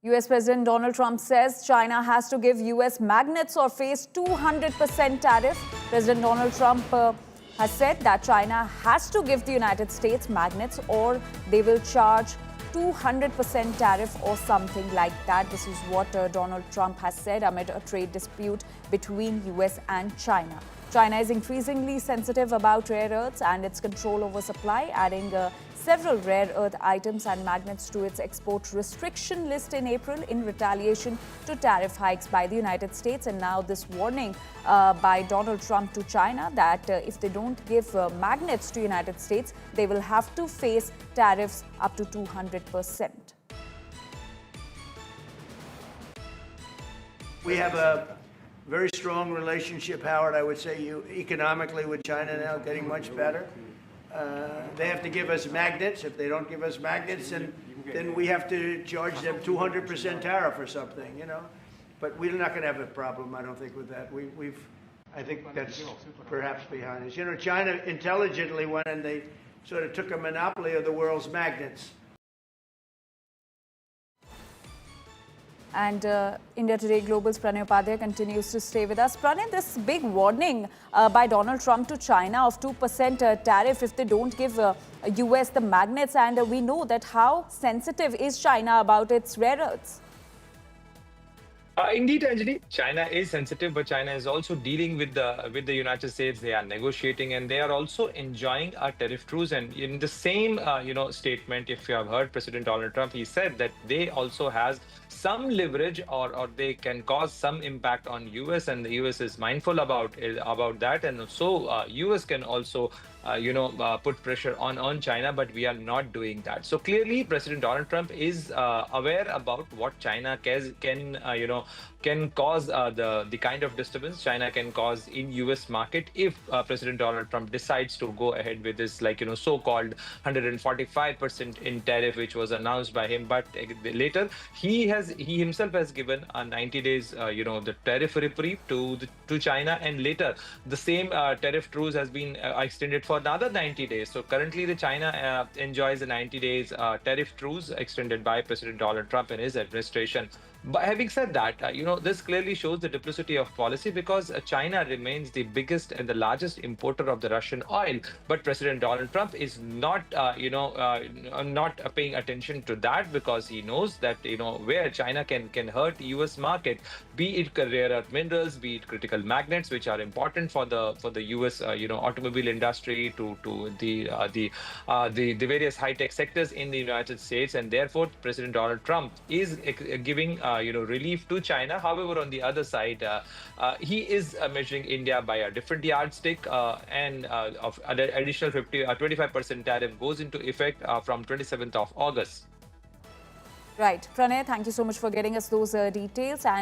US President Donald Trump says China has to give US magnets or face 200% tariff. President Donald Trump has said that China has to give the United States magnets or they will charge 200% tariff or something like that. This is what Donald Trump has said amid a trade dispute between US and China. China is increasingly sensitive about rare earths and its control over supply, adding several rare earth items and magnets to its export restriction list in April in retaliation to tariff hikes by the United States. And now this warning by Donald Trump to China that if they don't give magnets to the United States, they will have to face tariffs up to 200%. We have a very strong relationship, Howard, I would say, economically with China now, getting much better. They have to give us magnets. If they don't give us magnets, then we have to charge them 200% tariff or something, you know. But we're not going to have a problem, I don't think, with that. I think that's perhaps behind us. You know, China intelligently went and they sort of took a monopoly of the world's magnets. And India Today Global's Pranay Upadhyay continues to stay with us. Pranay, this big warning by Donald Trump to China of 2% tariff if they don't give US the magnets, and we know that how sensitive is China about its rare earths. Indeed, Anjali, China is sensitive, but China is also dealing with the United States. They are negotiating, and they are also enjoying a tariff truce. And in the same statement, if you have heard President Donald Trump, he said that they also has some leverage, or they can cause some impact on US, and the US is mindful about that, and so US can also put pressure on China, but we are not doing that. So clearly, President Donald Trump is aware about what China can cause the kind of disturbance China can cause in US market if President Donald Trump decides to go ahead with this so-called 145% in tariff, which was announced by him. But later he himself has given a 90 days the tariff reprieve to China, and later the same tariff truce has been extended for another 90 days. So currently the China enjoys a 90 days tariff truce extended by President Donald Trump and his administration. But having said that, this clearly shows the duplicity of policy, because China remains the biggest and the largest importer of the Russian oil. But President Donald Trump is not paying attention to that, because he knows that where China can hurt US market, be it rare earth minerals, be it critical magnets, which are important for the US automobile industry, to the various high tech sectors in the United States, and therefore President Donald Trump is giving relief to China. However, on the other side, he is measuring India by a different yardstick, and of additional 25% tariff goes into effect from 27th of August. Right. Pranay, thank you so much for getting us those details. And